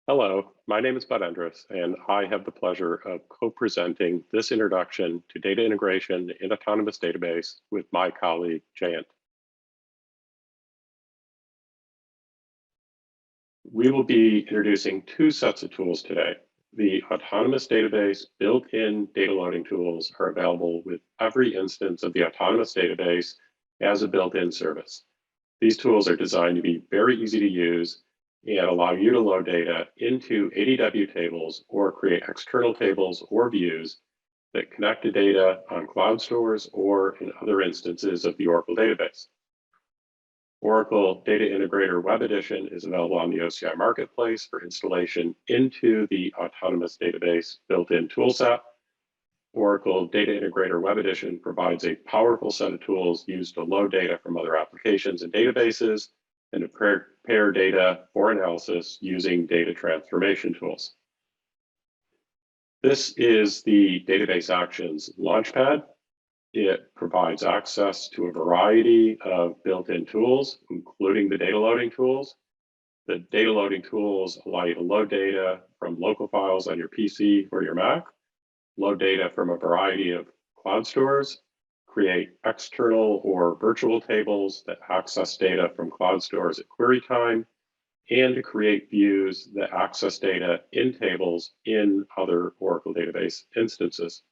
Hello, my name is Bud Endres, and I have the pleasure of co-presenting this introduction to data integration in autonomous database with my colleague, Jayant. We will be introducing two sets of tools today. The autonomous database built-in data loading tools are available with every instance of the autonomous database as a built-in service. These tools are designed to be very easy to use and allow you to load data into ADW tables or create external tables or views that connect to data on cloud stores or in other instances of the Oracle database. Oracle Data Integrator Web Edition is available on the OCI Marketplace for installation into the autonomous database built-in toolset. Oracle Data Integrator Web Edition provides a powerful set of tools used to load data from other applications and databases and to prepare data for analysis using data transformation tools. This is the Database Actions Launchpad. It provides access to a variety of built-in tools, including the data loading tools. The data loading tools allow you to load data from local files on your PC or your Mac, load data from a variety of cloud stores, create external or virtual tables that access data from cloud stores at query time, and to create views that access data in tables in other Oracle database instances.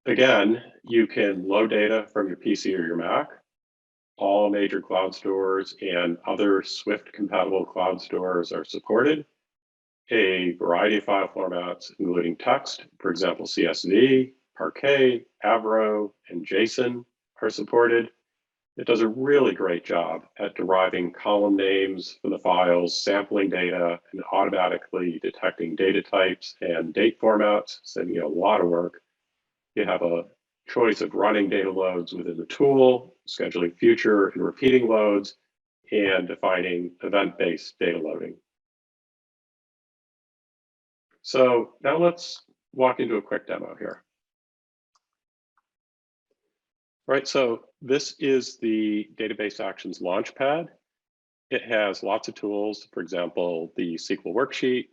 Again, you can load data from your PC or your Mac. All major cloud stores and other Swift compatible cloud stores are supported. A variety of file formats, including text, for example, CSV, Parquet, Avro, and JSON are supported. It does a really great job at deriving column names from the files, sampling data, and automatically detecting data types and date formats, saving you a lot of work. You have a choice of running data loads within the tool, scheduling future and repeating loads, and defining event-based data loading. So now let's walk into a quick demo here. Right, so this is the Database Actions Launchpad. It has lots of tools, for example, the SQL worksheet,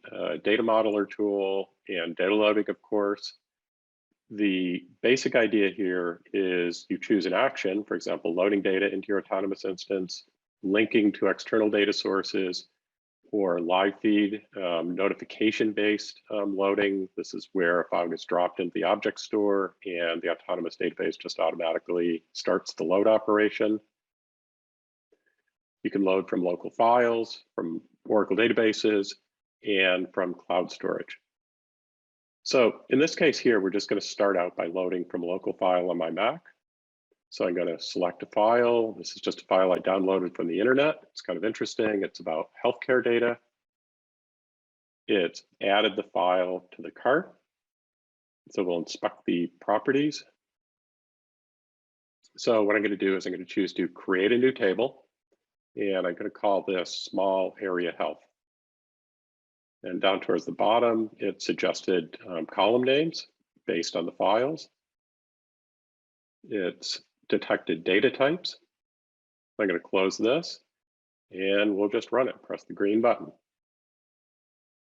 data modeler tool, and data loading, of course. The basic idea here is you choose an action, for example, loading data into your autonomous instance, linking to external data sources, or live feed notification-based loading. This is where a file gets dropped into the object store and the autonomous database just automatically starts the load operation. You can load from local files, from Oracle databases, and from cloud storage. So in this case here, we're just going to start out by loading from a local file on my Mac. So I'm going to select a file. This is just a file I downloaded from the internet. It's kind of interesting. It's about healthcare data. It's added the file to the cart. So we'll inspect the properties. So what I'm going to do is I'm going to choose to create a new table. And I'm going to call this small area health. And down towards the bottom, it suggested column names based on the files. It's detected data types. I'm going to close this and we'll just run it, press the green button.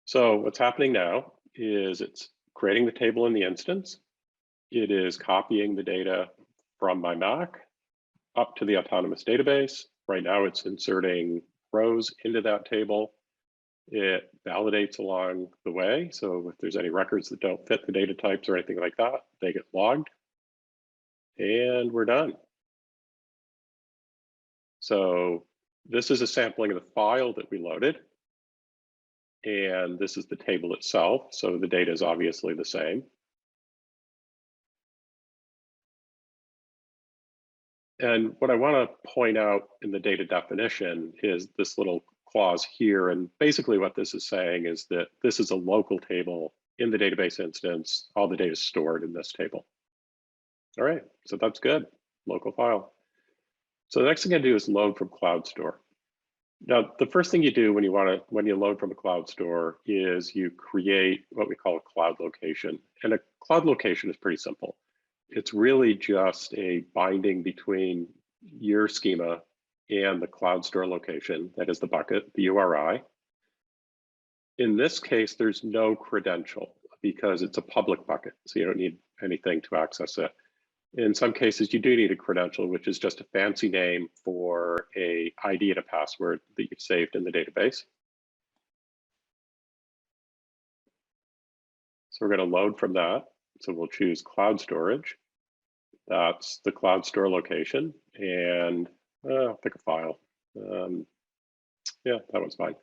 So what's happening now is it's creating the table in the instance. It is copying the data from my Mac up to the autonomous database. Right now it's inserting rows into that table. It validates along the way. So if there's any records that don't fit the data types or anything like that, they get logged. And we're done. So this is a sampling of the file that we loaded. And this is the table itself. So the data is obviously the same. And what I want to point out in the data definition is this little clause here. And basically what this is saying is that this is a local table in the database instance. All the data is stored in this table. All right, so that's good, local file. So the next thing I do is load from cloud store. Now, the first thing you do when you load from a cloud store is you create what we call a cloud location. And a cloud location is pretty simple. It's really just a binding between your schema and the cloud store location, that is the bucket, the URI. In this case, there's no credential because it's a public bucket, so you don't need anything to access it. In some cases, you do need a credential, which is just a fancy name for a ID and a password that you've saved in the database. So we're going to load from that. So we'll choose cloud storage. That's the cloud store location, and I'll pick a file. Yeah, that one's fine.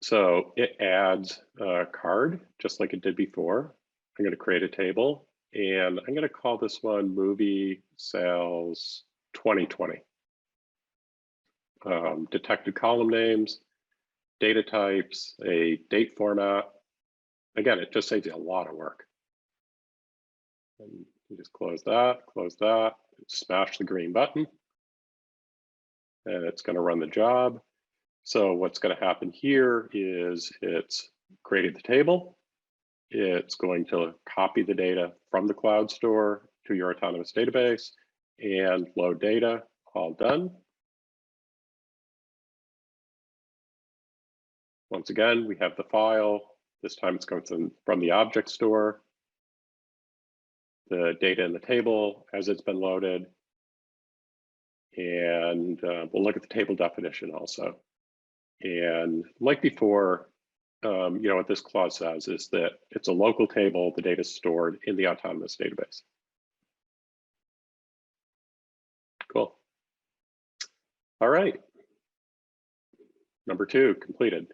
So it adds a card, just like it did before. I'm going to create a table, and I'm going to call this one Movie Sales 2020. Detected column names, data types, a date format. Again, it just saves you a lot of work. And you just close that, smash the green button, and it's going to run the job. So what's going to happen here is it's created the table. It's going to copy the data from the cloud store to your autonomous database and load data, all done. Once again, we have the file. This time it's going from the object store, the data in the table as it's been loaded. And we'll look at the table definition also. And like before, what this clause says is that it's a local table, the data is stored in the autonomous database. Cool. All right. Number 2, completed.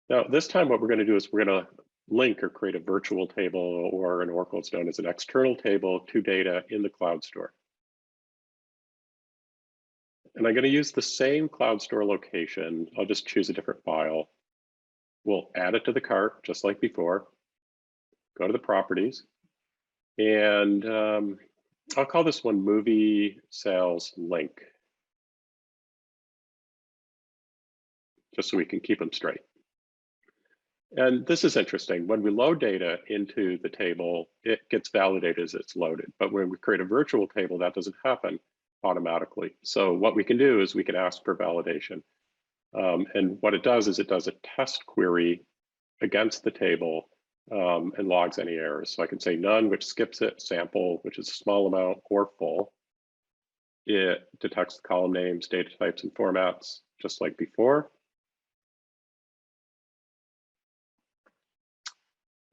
Now, this time what we're going to do is we're going to link or create a virtual table, or in Oracle it's known as an external table, to data in the cloud store. And I'm going to use the same cloud store location. I'll just choose a different file. We'll add it to the cart, just like before. Go to the properties. And I'll call this one Movie Sales Link, just so we can keep them straight. And this is interesting. When we load data into the table, it gets validated as it's loaded. But when we create a virtual table, that doesn't happen automatically. So what we can do is we can ask for validation. And what it does is it does a test query against the table and logs any errors. So I can say none, which skips it, sample, which is a small amount, or full. It detects the column names, data types, and formats, just like before.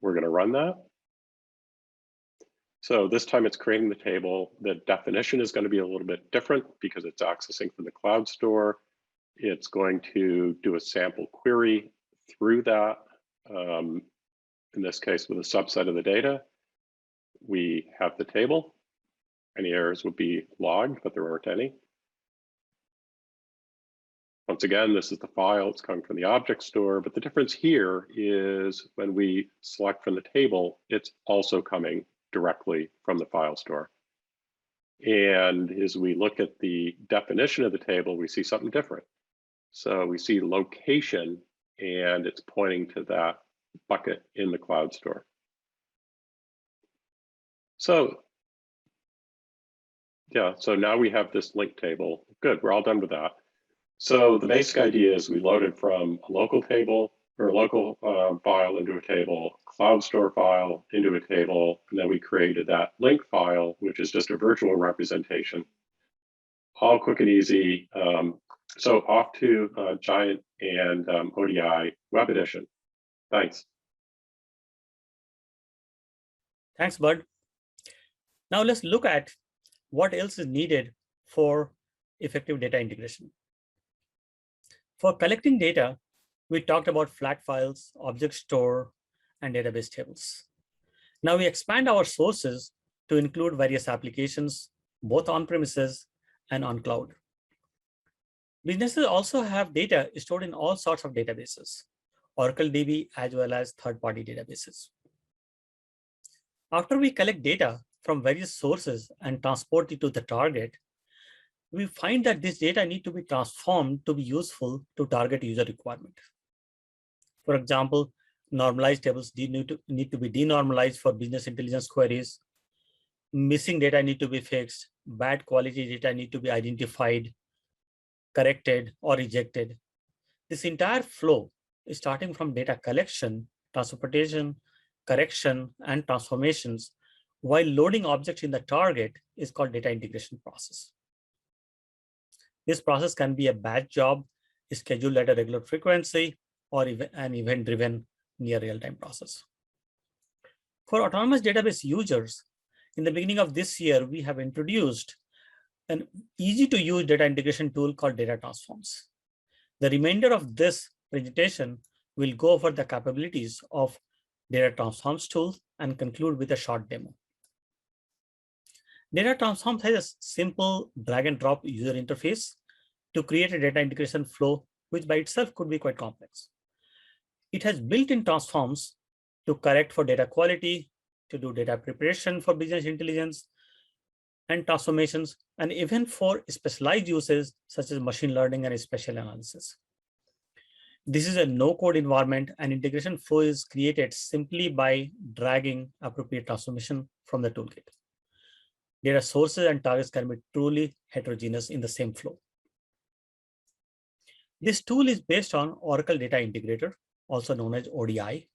We're going to run that. So this time it's creating the table. The definition is going to be a little bit different because it's accessing from the cloud store. It's going to do a sample query through that. In this case, with a subset of the data, we have the table. Any errors would be logged, but there aren't any. Once again, this is the file. It's coming from the object store, but the difference here is when we select from the table, it's also coming directly from the file store. And as we look at the definition of the table, we see something different. So we see location, and it's pointing to that bucket in the cloud store. So yeah, so now we have this link table. Good, we're all done with that. So the basic idea is we loaded from a local table or a local file into a table, cloud store file into a table, and then we created that link file, which is just a virtual representation. All quick and easy. So off to Giant and ODI Web Edition. Thanks. Thanks, Bud. Now let's look at what else is needed for effective data integration. For collecting data, we talked about flat files, object store, and database tables. Now we expand our sources to include various applications, both on-premises and on cloud. Businesses also have data stored in all sorts of databases, Oracle DB as well as third-party databases. After we collect data from various sources and transport it to the target, we find that this data need to be transformed to be useful to target user requirement. For example, normalized tables need to be denormalized for business intelligence queries. missing data need to be fixed, bad quality data need to be identified, corrected, or rejected. This entire flow is starting from data collection, transportation, correction, and transformations, while loading objects in the target is called data integration process. This process can be a batch job, scheduled at a regular frequency, or an event-driven near real-time process. For autonomous database users, in the beginning of this year, we have introduced an easy-to-use data integration tool called data transforms. The remainder of this presentation will go over the capabilities of data transforms tool and conclude with a short demo. Data transforms has a simple drag and drop user interface to create a data integration flow, which by itself could be quite complex. It has built-in transforms to correct for data quality, to do data preparation for business intelligence and transformations, and even for specialized uses such as machine learning and spatial analysis. This is a no-code environment, and integration flow is created simply by dragging appropriate transformation from the toolkit. Data sources and targets can be truly heterogeneous in the same flow. This tool is based on Oracle Data Integrator, also known as ODI.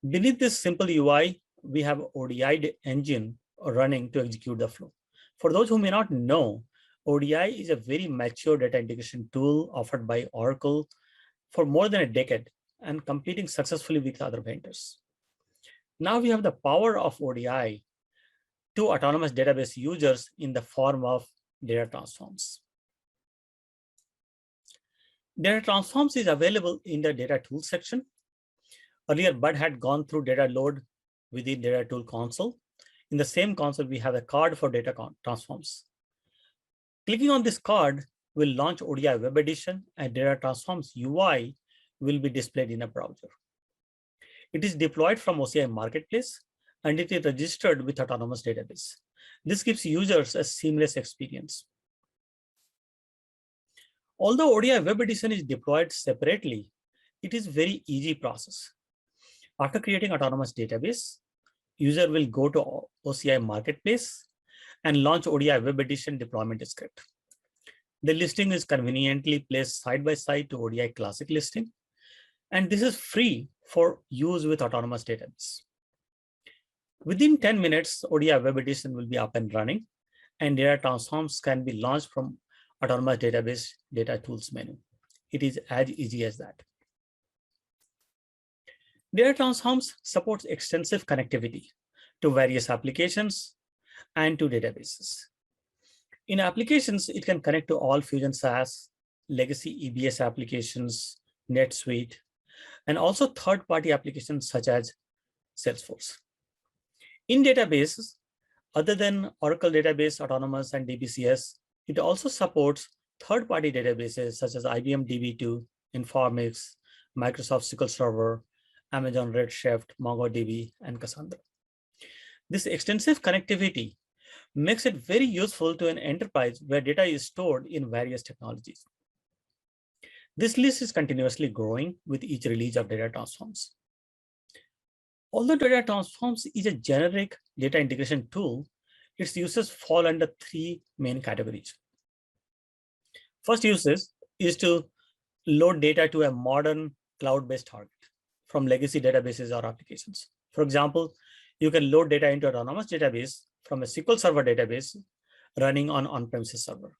Beneath this simple UI, we have ODI engine running to execute the flow. For those who may not know, ODI is a very mature data integration tool offered by Oracle for more than a decade and competing successfully with other vendors. Now we have the power of ODI to autonomous database users in the form of data transforms. Data transforms is available in the data tool section. Earlier, Bud had gone through data load within data tool console. In the same console, we have a card for data transforms. Clicking on this card will launch ODI web edition, and data transforms UI will be displayed in a browser. It is deployed from OCI Marketplace, and it is registered with autonomous database. This gives users a seamless experience. Although ODI web edition is deployed separately, it is a very easy process. After creating autonomous database, user will go to OCI Marketplace and launch ODI web edition deployment script. The listing is conveniently placed side by side to ODI classic listing, and this is free for use with autonomous database. Within 10 minutes, ODI web edition will be up and running, and data transforms can be launched from autonomous database data tools menu. It is as easy as that. Data transforms supports extensive connectivity to various applications and to databases. In applications, it can connect to all Fusion SaaS, legacy EBS applications, NetSuite, and also third-party applications such as Salesforce. In databases, other than Oracle Database, Autonomous, and DBCS, it also supports third-party databases such as IBM DB2, Informix, Microsoft SQL Server, Amazon Redshift, MongoDB, and Cassandra. This extensive connectivity makes it very useful to an enterprise where data is stored in various technologies. This list is continuously growing with each release of data transforms. Although data transforms is a generic data integration tool, its uses fall under three main categories. First uses is to load data to a modern cloud-based target from legacy databases or applications. For example, you can load data into an autonomous database from a SQL Server database running on on-premises server.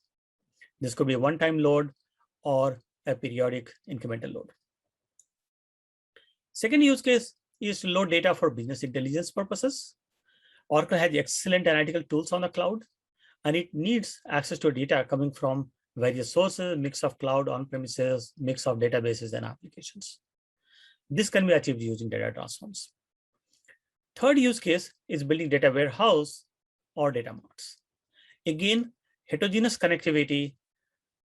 This could be a one-time load or a periodic incremental load. Second use case is to load data for business intelligence purposes. Oracle has excellent analytical tools on the cloud, and it needs access to data coming from various sources, mix of cloud, on-premises, mix of databases and applications. This can be achieved using data transforms. Third use case is building data warehouse or data marts. Again, heterogeneous connectivity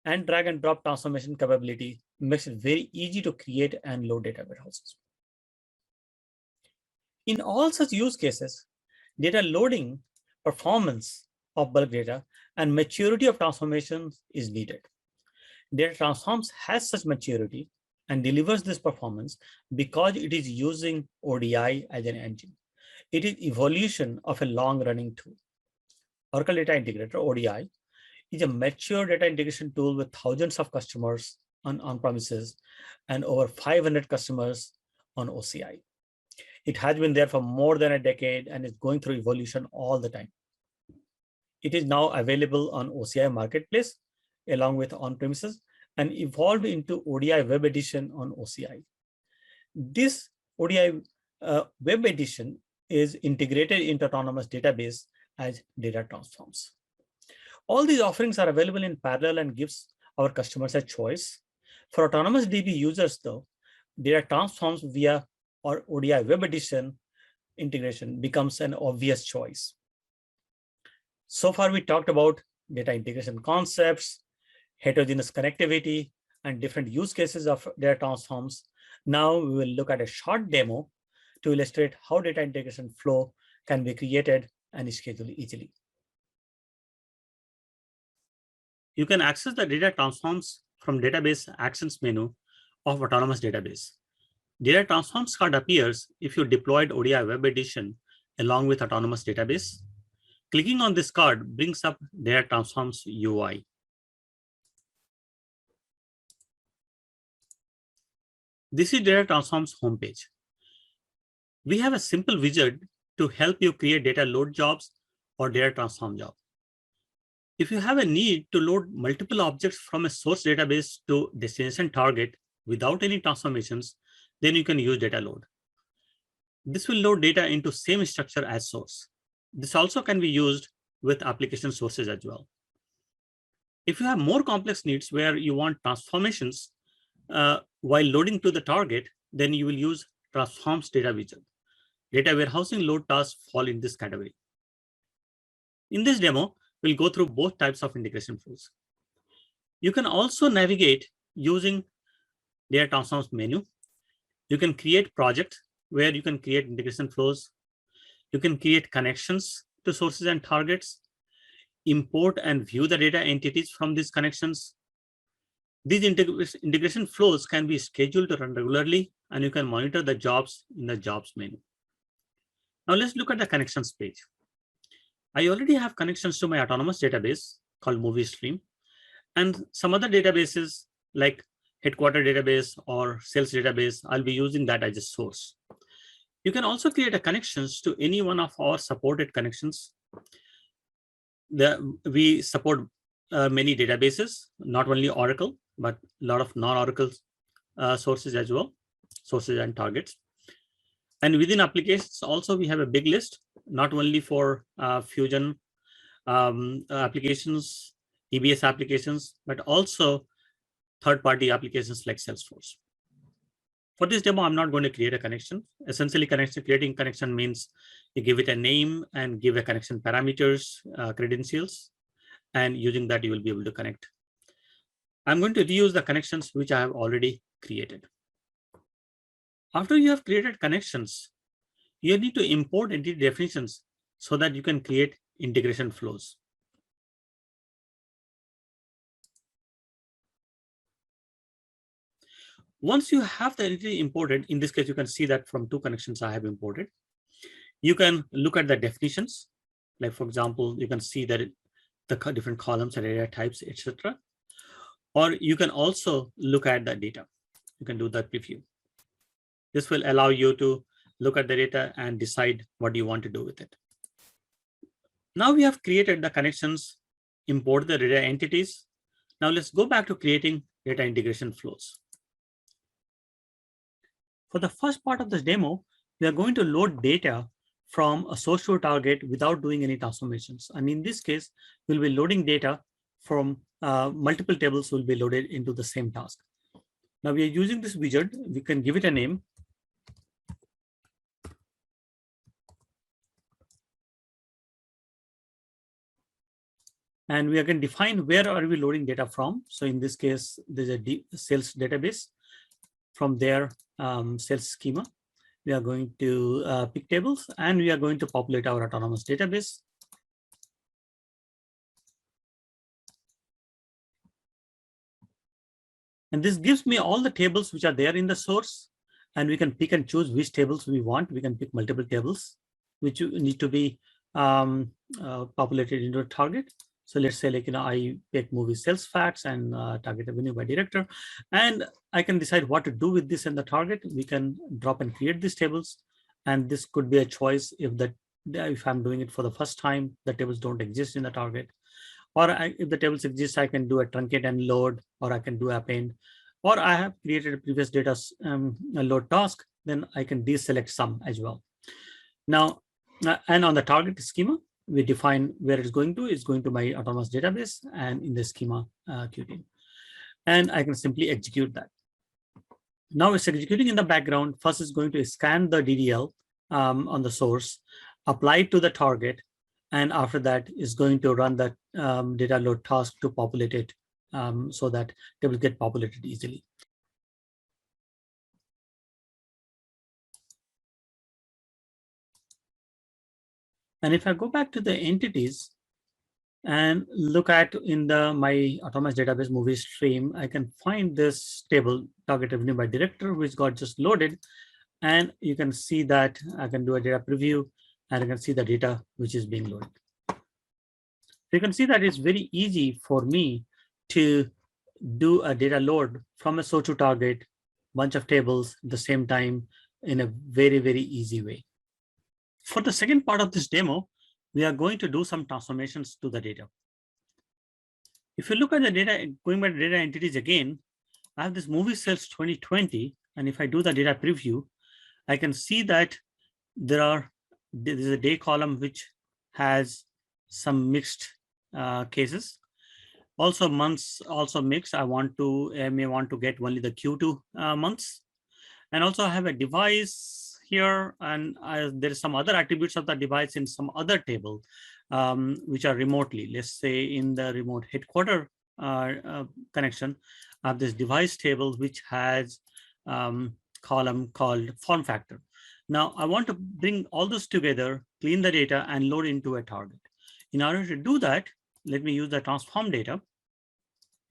and drag and drop transformation capability makes it very easy to create and load data warehouses. In all such use cases, data loading, performance of bulk data, and maturity of transformations is needed. Data transforms has such maturity and delivers this performance because it is using ODI as an engine. It is evolution of a long-running tool. Oracle Data Integrator, ODI, is a mature data integration tool with thousands of customers on-premises and over 500 customers on OCI. It has been there for more than a decade and is going through evolution all the time. It is now available on OCI Marketplace along with on-premises and evolved into ODI Web Edition on OCI. This ODI Web Edition is integrated into Autonomous Database as data transforms. All these offerings are available in parallel and gives our customers a choice. For Autonomous DB users, though, data transforms via or ODI Web Edition integration becomes an obvious choice. So far, we talked about data integration concepts, heterogeneous connectivity, and different use cases of data transforms. Now we will look at a short demo to illustrate how data integration flow can be created and scheduled easily. You can access the data transforms from database actions menu of Autonomous Database. Data transforms card appears if you deployed ODI Web Edition along with Autonomous Database. Clicking on this card brings up data transforms UI. This is data transforms homepage. We have a simple widget to help you create data load jobs or data transform job. If you have a need to load multiple objects from a source database to destination target without any transformations, then you can use data load. This will load data into same structure as source. This also can be used with application sources as well. If you have more complex needs where you want transformations while loading to the target, then you will use transforms data widget. Data warehousing load tasks fall in this category. In this demo, we'll go through both types of integration flows. You can also navigate using data transforms menu. You can create projects where you can create integration flows. You can create connections to sources and targets, import and view the data entities from these connections. These integration flows can be scheduled to run regularly, and you can monitor the jobs in the jobs menu. Now let's look at the connections page. I already have connections to my Autonomous Database called Movie Stream, and some other databases like Headquarter Database or Sales Database. I'll be using that as a source. You can also create a connections to any one of our supported connections. We support many databases, not only Oracle, but a lot of non-Oracle sources as well, sources and targets. And within applications, also we have a big list, not only for Fusion applications, EBS applications, but also third-party applications like Salesforce. For this demo, I'm not going to create a connection. Essentially, creating connection means you give it a name and give a connection parameters, credentials, and using that, you will be able to connect. I'm going to reuse the connections which I have already created. After you have created connections, you need to import entity definitions so that you can create integration flows. Once you have the entity imported, in this case, you can see that from 2 connections I have imported. You can look at the definitions. Like, for example, you can see that the different columns and data types, etc. Or you can also look at the data. You can do that preview. This will allow you to look at the data and decide what you want to do with it. Now we have created the connections, import the data entities. Now let's go back to creating data integration flows. For the first part of this demo, we are going to load data from a source to a target without doing any transformations. And in this case, we'll be loading data from multiple tables will be loaded into the same task. Now we are using this widget. We can give it a name. And we are going to define where are we loading data from. So in this case, there's a sales database. From there, sales schema. We are going to pick tables, and we are going to populate our Autonomous Database. And this gives me all the tables which are there in the source, and we can pick and choose which tables we want. We can pick multiple tables which need to be populated into a target. So let's say, like, I pick movie sales facts and target revenue by director, and I can decide what to do with this in the target. We can drop and create these tables, and this could be a choice if I'm doing it for the first time, the tables don't exist in the target. Or if the tables exist, I can do a truncate and load, or I can do append, or I have created a previous data a load task, then I can deselect some as well. Now, and on the target schema, we define where it's going to. It's going to my autonomous database and in the schema QT. And I can simply execute that. Now it's executing in the background. First, it's going to scan the DDL on the source, apply it to the target, and after that is going to run that data load task to populate it so that they will get populated easily. And if I go back to the entities and look at in my autonomous database movie stream, I can find this table, target revenue by director, which got just loaded. And you can see that I can do a data preview, and I can see the data which is being loaded. So you can see that it's very easy for me to do a data load from a source to target, bunch of tables at the same time in a very, very easy way. For the second part of this demo, we are going to do some transformations to the data. If you look at the data, going by the data entities again, I have this movie sales 2020, and if I do the data preview, I can see that there is a day column which has some mixed cases. Also months also mixed. I may want to get only the Q2 months. And also I have a device here, and there is some other attributes of the device in some other table, which are remotely. Let's say in the remote headquarter connection, I have this device table which has column called form factor. Now I want to bring all this together, clean the data, and load into a target. In order to do that, let me use the transform data,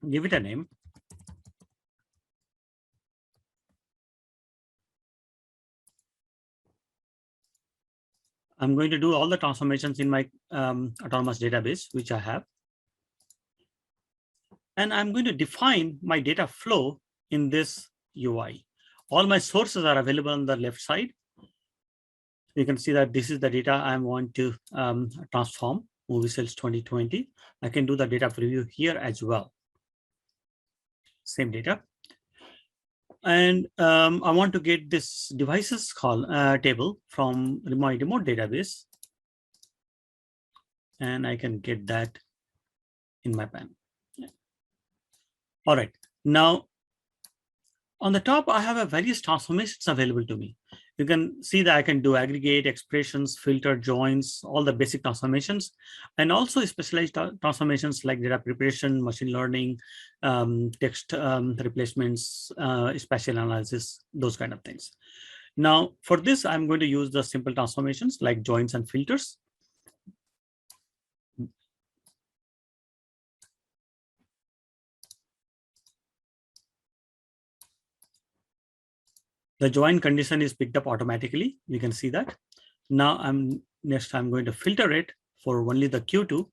give it a name. I'm going to do all the transformations in my autonomous database, which I have. And I'm going to define my data flow in this UI. All my sources are available on the left side. You can see that this is the data I want to transform, movie sales 2020. I can do the data preview here as well. Same data. And I want to get this devices table from my remote database. And I can get that in my pen. Yeah. All right. Now, on the top, I have a various transformations available to me. You can see that I can do aggregate, expressions, filter, joins, all the basic transformations, and also specialized transformations like data preparation, machine learning, text replacements, spatial analysis, those kind of things. Now, for this, I'm going to use the simple transformations like joins and filters. The join condition is picked up automatically. You can see that. Now I'm going to filter it for only the Q2.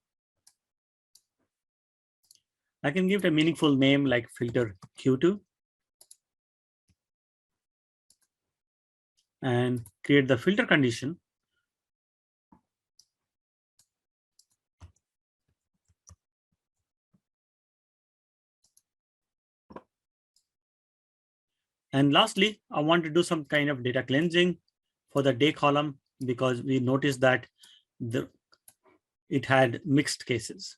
I can give it a meaningful name like filter Q2 and create the filter condition. And lastly, I want to do some kind of data cleansing for the day column because we noticed that it had mixed cases.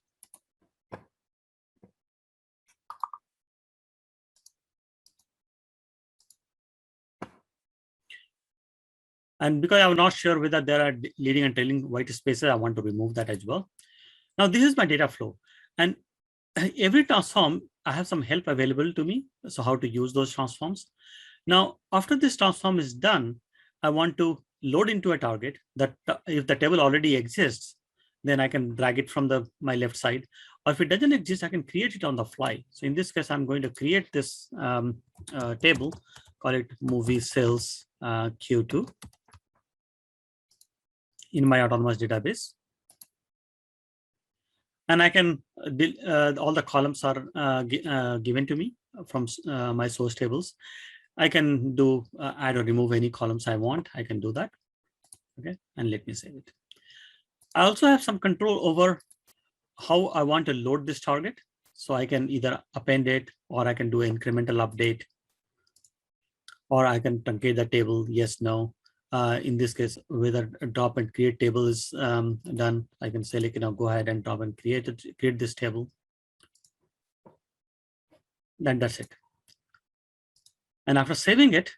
And because I'm not sure whether there are leading and trailing white spaces, I want to remove that as well. Now, this is my data flow. And every transform, I have some help available to me. So how to use those transforms. Now, after this transform is done, I want to load into a target that if the table already exists, then I can drag it from my left side. Or if it doesn't exist, I can create it on the fly. So in this case, I'm going to create this table, call it movie sales Q2 in my autonomous database. And I can, all the columns are given to me from my source tables. I can do add or remove any columns I want. I can do that. Okay, and let me save it. I also have some control over how I want to load this target. So I can either append it, or I can do an incremental update, or I can truncate the table, yes, no. In this case, whether a drop and create table is done, I can say, like, go ahead and drop and create this table. Then that's it. And after saving it,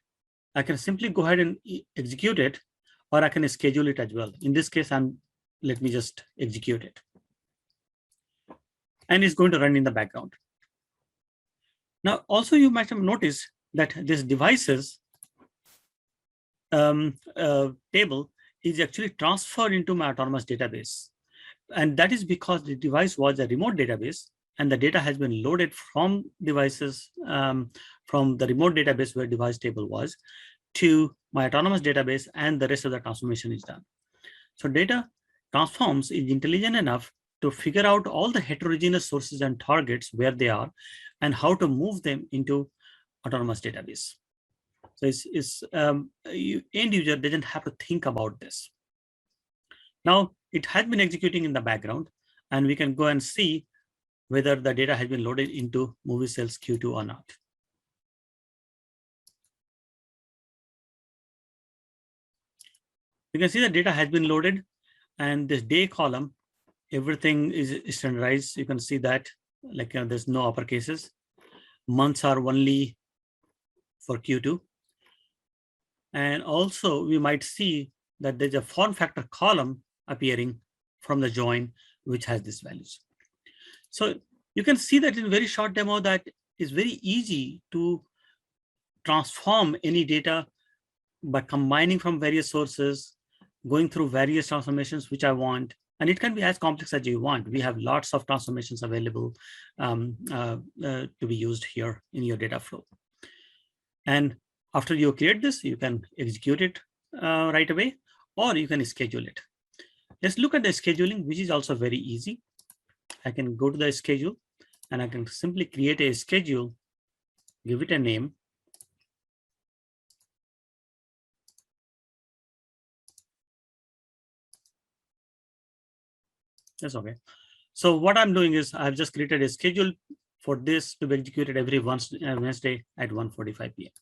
I can simply go ahead and execute it, or I can schedule it as well. In this case, let me just execute it. And it's going to run in the background. Now, also you might have noticed that this devices table is actually transferred into my autonomous database. And that is because the device was a remote database, and the data has been loaded from devices, from the remote database where device table was, to my autonomous database, and the rest of the transformation is done. So data transforms is intelligent enough to figure out all the heterogeneous sources and targets, where they are, and how to move them into autonomous database. So end user doesn't have to think about this. Now it has been executing in the background, and we can go and see whether the data has been loaded into movie sales Q2 or not. You can see the data has been loaded, and this day column, everything is standardized. You can see that, like, there's no upper cases. Months are only for Q2. And also we might see that there's a form factor column appearing from the join, which has these values. So you can see that in a very short demo that is very easy to transform any data by combining from various sources, going through various transformations which I want. And it can be as complex as you want. We have lots of transformations available to be used here in your data flow. And after you create this, you can execute it right away, or you can schedule it. Let's look at the scheduling, which is also very easy. I can go to the schedule, and I can simply create a schedule, give it a name. That's okay. So what I'm doing is I've just created a schedule for this to be executed every Wednesday at 1:45 p.m.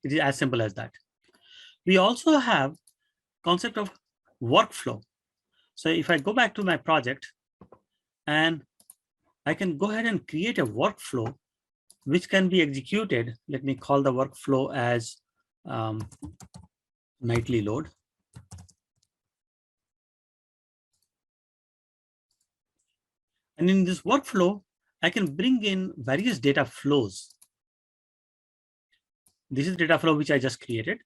It is as simple as that. We also have concept of workflow. So if I go back to my project, and I can go ahead and create a workflow which can be executed. Let me call the workflow as nightly load. And in this workflow, I can bring in various data flows. This is data flow which I just created.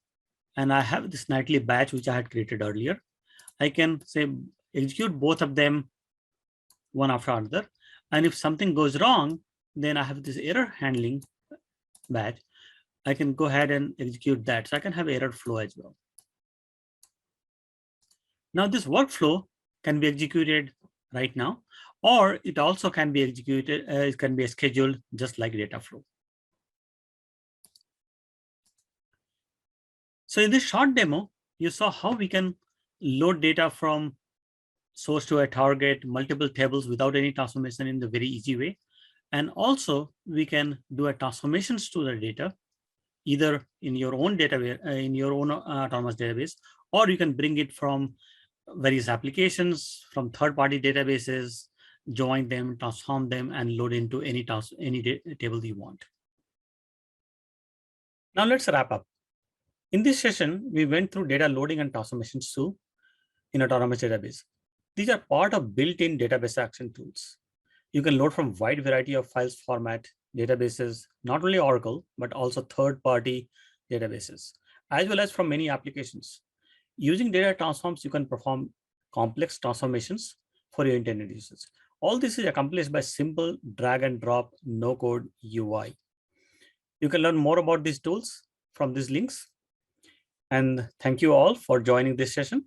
And I have this nightly batch which I had created earlier. I can say execute both of them one after another. And if something goes wrong, then I have this error handling batch. I can go ahead and execute that. So I can have error flow as well. Now this workflow can be executed right now, or it also can be executed, it can be scheduled just like data flow. So in this short demo, you saw how we can load data from source to a target, multiple tables without any transformation in the very easy way. And also we can do a transformations to the data, either in your own database, in your own autonomous database, or you can bring it from various applications, from third-party databases, join them, transform them, and load into any table you want. Now let's wrap up. In this session, we went through data loading and transformations too in autonomous database. These are part of built-in database action tools. You can load from a wide variety of files format, databases, not only Oracle, but also third-party databases, as well as from many applications. Using data transforms, you can perform complex transformations for your intended users. All this is accomplished by simple drag and drop no-code UI. You can learn more about these tools from these links. And thank you all for joining this session.